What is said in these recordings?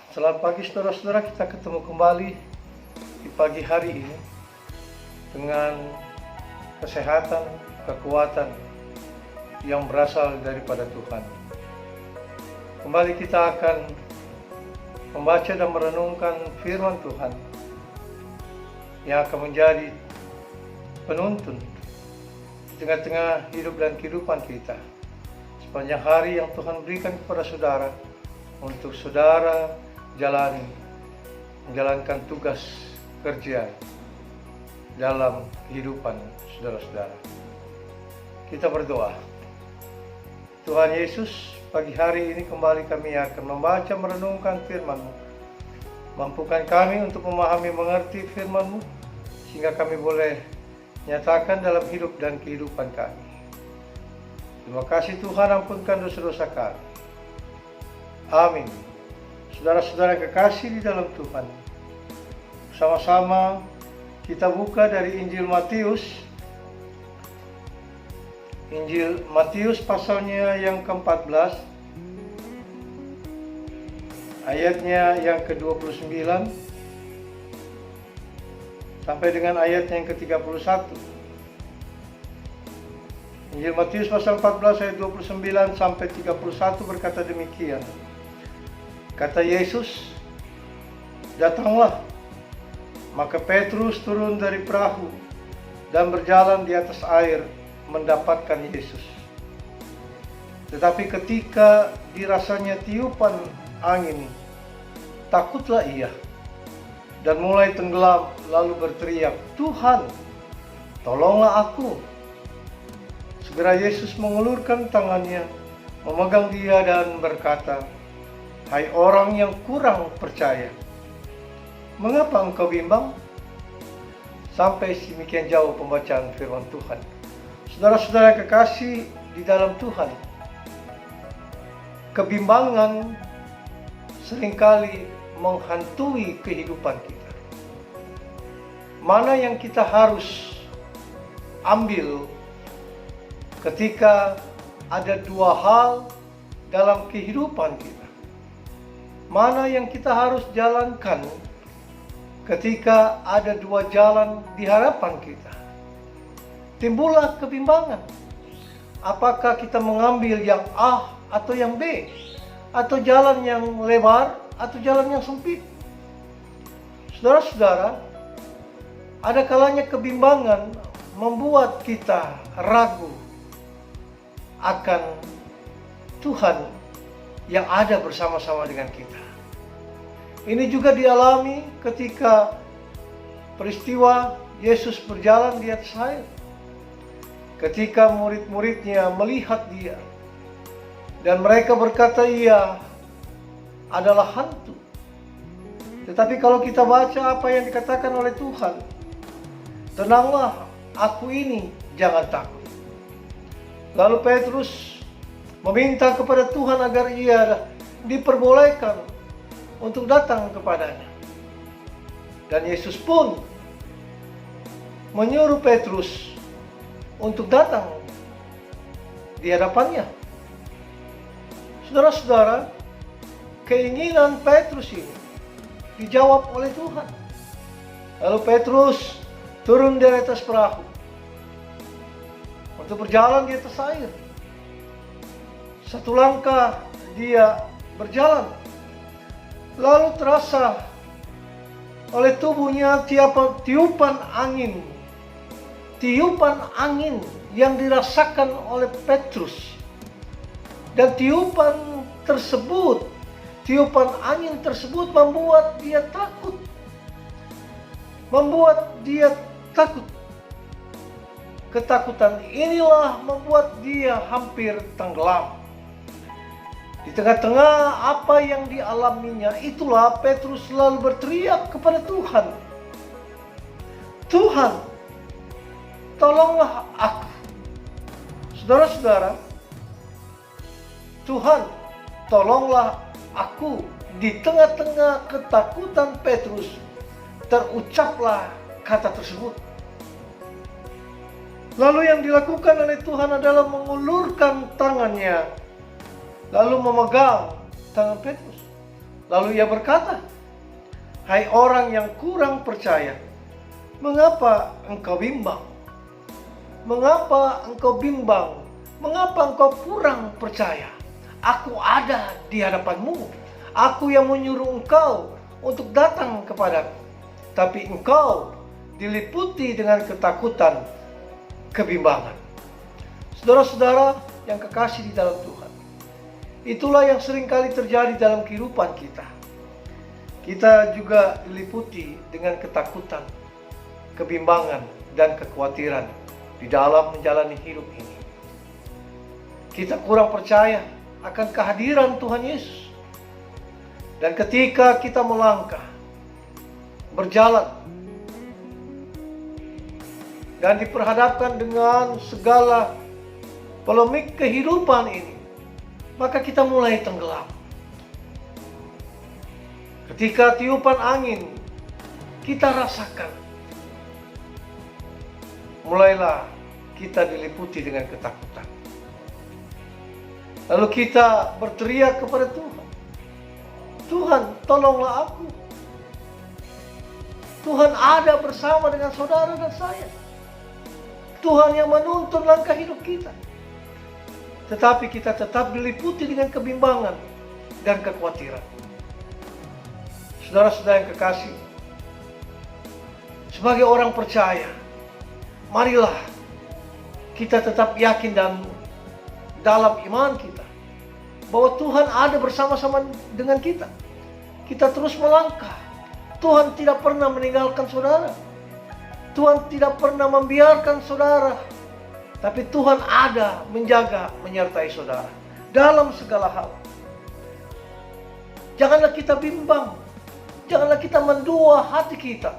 Selamat pagi saudara-saudara, kita ketemu kembali di pagi hari ini dengan kesehatan, kekuatan yang berasal daripada Tuhan. Kembali kita akan membaca dan merenungkan firman Tuhan yang akan menjadi penuntun di tengah-tengah hidup dan kehidupan kita sepanjang hari yang Tuhan berikan kepada saudara untuk saudara menjalankan tugas kerja dalam kehidupan saudara-saudara. Kita berdoa. Tuhan Yesus, pagi hari ini kembali kami akan membaca merenungkan firman-Mu. Mampukan kami untuk memahami mengerti firman-Mu sehingga kami boleh nyatakan dalam hidup dan kehidupan kami. Terima kasih Tuhan, ampunkan dosa-dosa kami. Amin. Saudara-saudara kekasih di dalam Tuhan, sama-sama kita buka dari Injil Matius pasalnya yang ke-14, ayatnya yang ke-29 sampai dengan ayatnya yang ke-31. Injil Matius pasal 14 ayat 29 sampai 31 berkata demikian. Kata Yesus, "Datanglah." Maka Petrus turun dari perahu dan berjalan di atas air mendapatkan Yesus. Tetapi ketika dirasanya tiupan angin, takutlah ia dan mulai tenggelam, lalu berteriak, "Tuhan, tolonglah aku." Segera Yesus mengulurkan tangannya, memegang dia dan berkata, "Hai orang yang kurang percaya, mengapa engkau bimbang?" Sampai sedemikian jauh pembacaan firman Tuhan. Saudara-saudara kekasih di dalam Tuhan, kebimbangan seringkali menghantui kehidupan kita. Mana yang kita harus ambil ketika ada dua hal dalam kehidupan kita? Mana yang kita harus jalankan ketika ada dua jalan di hadapan kita? Timbullah kebimbangan. Apakah kita mengambil yang A atau yang B? Atau jalan yang lebar atau jalan yang sempit? Saudara-saudara, ada kalanya kebimbangan membuat kita ragu akan Tuhan yang ada bersama-sama dengan kita. Ini juga dialami ketika peristiwa Yesus berjalan di atas air. Ketika murid-muridnya melihat dia dan mereka berkata ia adalah hantu. Tetapi kalau kita baca apa yang dikatakan oleh Tuhan, "Tenanglah, aku ini, jangan takut." Lalu Petrus meminta kepada Tuhan agar ia diperbolehkan untuk datang kepadanya. Dan Yesus pun menyuruh Petrus untuk datang di hadapannya. Saudara-saudara, keinginan Petrus ini dijawab oleh Tuhan. Lalu Petrus turun dari atas perahu untuk berjalan di atas air. Satu langkah dia berjalan, lalu terasa oleh tubuhnya tiupan angin yang dirasakan oleh Petrus. Dan tiupan angin tersebut membuat dia takut. Ketakutan inilah membuat dia hampir tenggelam. Di tengah-tengah apa yang dialaminya, itulah Petrus selalu berteriak kepada Tuhan, "Tuhan, tolonglah aku." Saudara-saudara, Tuhan, tolonglah aku. Di tengah-tengah ketakutan Petrus, terucaplah kata tersebut. Lalu yang dilakukan oleh Tuhan adalah mengulurkan tangannya, lalu memegang tangan Petrus. Lalu ia berkata, "Hai orang yang kurang percaya, mengapa engkau bimbang? Mengapa engkau bimbang? Mengapa engkau kurang percaya? Aku ada di hadapanmu. Aku yang menyuruh engkau untuk datang kepadaku. Tapi engkau diliputi dengan ketakutan, kebimbangan." Saudara-saudara yang kekasih di dalam Tuhan, itulah yang seringkali terjadi dalam kehidupan kita. Kita juga diliputi dengan ketakutan, kebimbangan, dan kekhawatiran di dalam menjalani hidup ini. Kita kurang percaya akan kehadiran Tuhan Yesus. Dan ketika kita melangkah, berjalan, dan diperhadapkan dengan segala polemik kehidupan ini, maka kita mulai tenggelam. Ketika tiupan angin kita rasakan, mulailah kita diliputi dengan ketakutan. Lalu kita berteriak kepada Tuhan, "Tuhan, tolonglah aku. Tuhan ada bersama dengan saudara dan saya. Tuhan yang menuntun langkah hidup kita." Tetapi kita tetap diliputi dengan kebimbangan dan kekhawatiran. Saudara-saudara yang kekasih, sebagai orang percaya, marilah kita tetap yakin dalam iman kita bahwa Tuhan ada bersama-sama dengan kita. Kita terus melangkah. Tuhan tidak pernah meninggalkan saudara. Tuhan tidak pernah membiarkan saudara. Tapi Tuhan ada menjaga, menyertai saudara dalam segala hal. Janganlah kita bimbang. Janganlah kita mendua hati kita.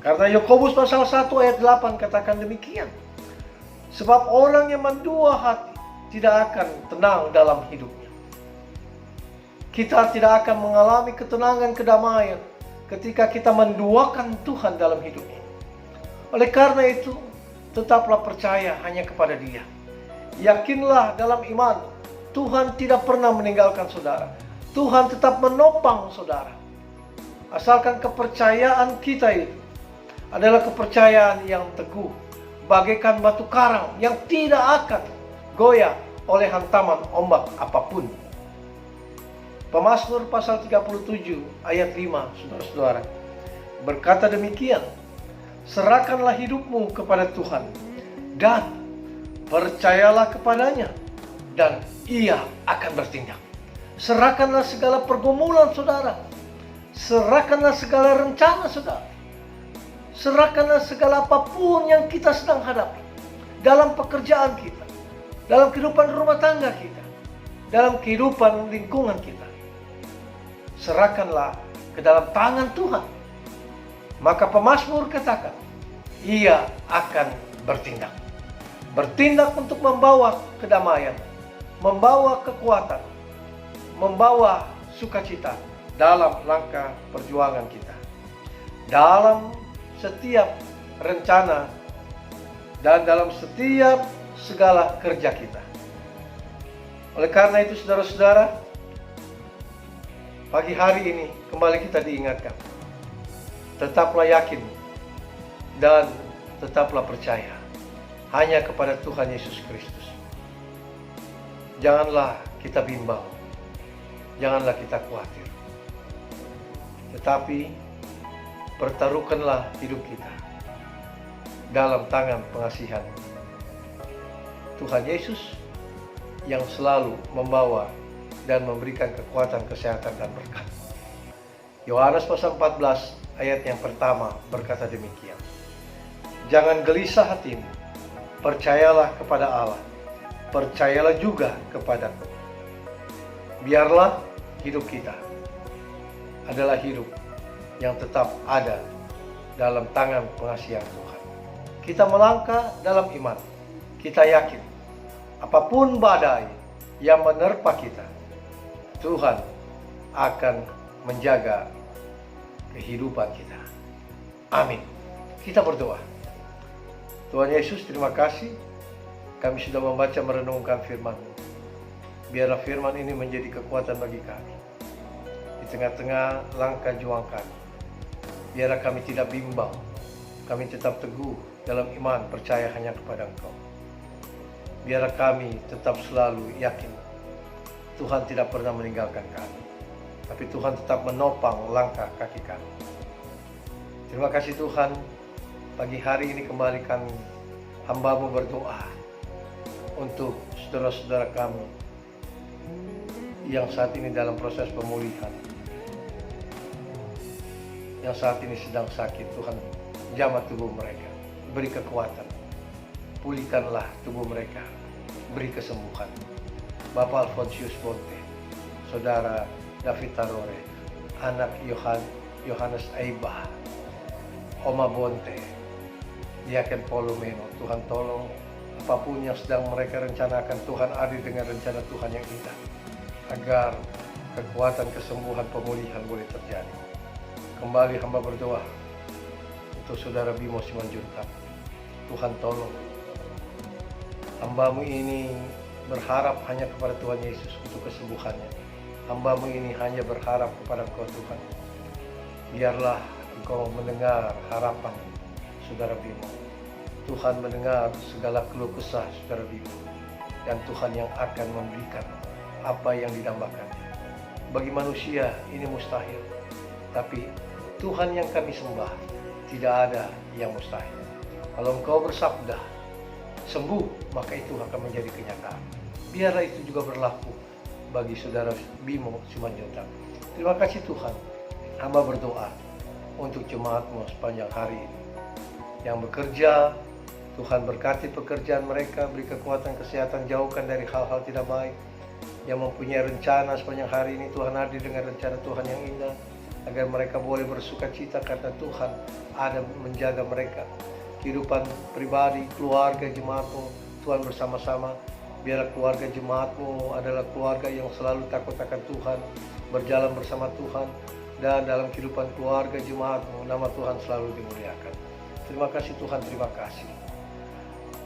Karena Yakobus pasal 1 ayat 8 katakan demikian. Sebab orang yang mendua hati tidak akan tenang dalam hidupnya. Kita tidak akan mengalami ketenangan, kedamaian ketika kita menduakan Tuhan dalam hidup ini. Oleh karena itu, tetaplah percaya hanya kepada Dia. Yakinlah dalam iman, Tuhan tidak pernah meninggalkan saudara. Tuhan tetap menopang saudara. Asalkan kepercayaan kita itu adalah kepercayaan yang teguh, bagaikan batu karang yang tidak akan goyah oleh hantaman ombak apapun. Pemazmur pasal 37 ayat 5, saudara-saudara, berkata demikian, "Serahkanlah hidupmu kepada Tuhan dan percayalah kepadanya, dan Ia akan bertindak." Serahkanlah segala pergumulan saudara. Serahkanlah segala rencana saudara. Serahkanlah segala apapun yang kita sedang hadapi. Dalam pekerjaan kita, dalam kehidupan rumah tangga kita, dalam kehidupan lingkungan kita. Serahkanlah ke dalam tangan Tuhan. Maka pemazmur katakan, Ia akan bertindak. Bertindak untuk membawa kedamaian, membawa kekuatan, membawa sukacita dalam langkah perjuangan kita. Dalam setiap rencana dan dalam setiap segala kerja kita. Oleh karena itu saudara-saudara, pagi hari ini kembali kita diingatkan. Tetaplah yakin dan tetaplah percaya hanya kepada Tuhan Yesus Kristus. Janganlah kita bimbang, janganlah kita khawatir. Tetapi pertaruhkanlah hidup kita dalam tangan pengasihan Tuhan Yesus yang selalu membawa dan memberikan kekuatan, kesehatan, dan berkat. Yohanes pasal 14 ayat yang pertama berkata demikian, "Jangan gelisah hatimu, percayalah kepada Allah, percayalah juga kepadaku." Biarlah hidup kita adalah hidup yang tetap ada dalam tangan pengasihan Tuhan. Kita melangkah dalam iman. Kita yakin apapun badai yang menerpa kita, Tuhan akan menjaga kehidupan kita. Amin. Kita berdoa. Tuhan Yesus, terima kasih kami sudah membaca merenungkan firman-Mu. Biarlah firman ini menjadi kekuatan bagi kami. di tengah-tengah langkah juang kami. Biarlah kami tidak bimbang, kami tetap teguh dalam iman percaya hanya kepada Engkau. Biarlah kami tetap selalu yakin Tuhan tidak pernah meninggalkan kami, tapi Tuhan tetap menopang langkah kaki kami. Terima kasih Tuhan, pagi hari ini kembali kami hamba-Mu berdoa untuk saudara-saudara kami yang saat ini dalam proses pemulihan, yang saat ini sedang sakit. Tuhan, jamah tubuh mereka, beri kekuatan, pulihkanlah tubuh mereka, beri kesembuhan. Bapak Alfonsius Bonte, Saudara David Tarore, anak Yohanes Aiba, Oma Bonte, Diaken Polomeno, Tuhan tolong apapun yang sedang mereka rencanakan, Tuhan adil dengan rencana Tuhan yang indah, agar kekuatan kesembuhan pemulihan boleh terjadi. Kembali hamba berdoa untuk Saudara Bimo Simanjuntak. Tuhan tolong, hamba-Mu ini berharap hanya kepada Tuhan Yesus untuk kesembuhannya. Hamba-Mu ini hanya berharap kepada Engkau Tuhan. Biarlah Engkau mendengar harapan Saudara Bimo. Tuhan mendengar segala keluh kesah Saudara Bimo, dan Tuhan yang akan memberikan apa yang didambakan. Bagi manusia ini mustahil, tapi Tuhan yang kami sembah, tidak ada yang mustahil. Kalau Engkau bersabda sembuh, maka itu akan menjadi kenyataan. Biarlah itu juga berlaku bagi Saudara Bimo Simanjuntak. Terima kasih Tuhan, hamba berdoa untuk jemaat-Mu sepanjang hari ini yang bekerja. Tuhan berkati pekerjaan mereka, beri kekuatan kesehatan, jauhkan dari hal-hal tidak baik. Yang mempunyai rencana sepanjang hari ini, Tuhan hadir dengan rencana Tuhan yang indah, agar mereka boleh bersuka cita karena Tuhan ada menjaga mereka. Kehidupan pribadi, keluarga jemaat-Mu, Tuhan bersama-sama. Biarlah keluarga jemaat-Mu adalah keluarga yang selalu takut akan Tuhan, berjalan bersama Tuhan, dan dalam kehidupan keluarga jemaat-Mu, nama Tuhan selalu dimuliakan. Terima kasih Tuhan, terima kasih.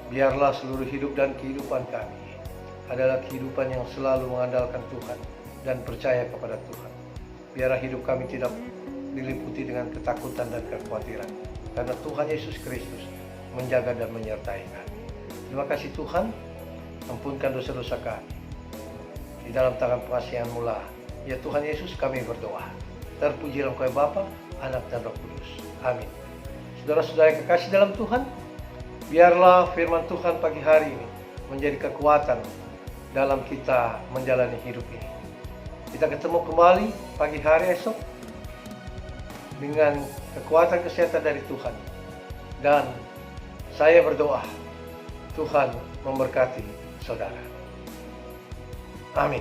Biarlah seluruh hidup dan kehidupan kami adalah kehidupan yang selalu mengandalkan Tuhan dan percaya kepada Tuhan. Biarlah hidup kami tidak diliputi dengan ketakutan dan kekhawatiran, karena Tuhan Yesus Kristus menjaga dan menyertai kami. Terima kasih Tuhan, ampunkan dosa-dosa kami. Di dalam tangan pengasihan-Mu lah, ya Tuhan Yesus, kami berdoa. Terpujilah Engkau ya Bapa, Anak dan Roh Kudus. Amin. Saudara-saudara yang kekasih dalam Tuhan, biarlah firman Tuhan pagi hari ini menjadi kekuatan dalam kita menjalani hidup ini. Kita ketemu kembali pagi hari esok dengan kekuatan kesehatan dari Tuhan. Dan saya berdoa, Tuhan memberkati saudara. Amin.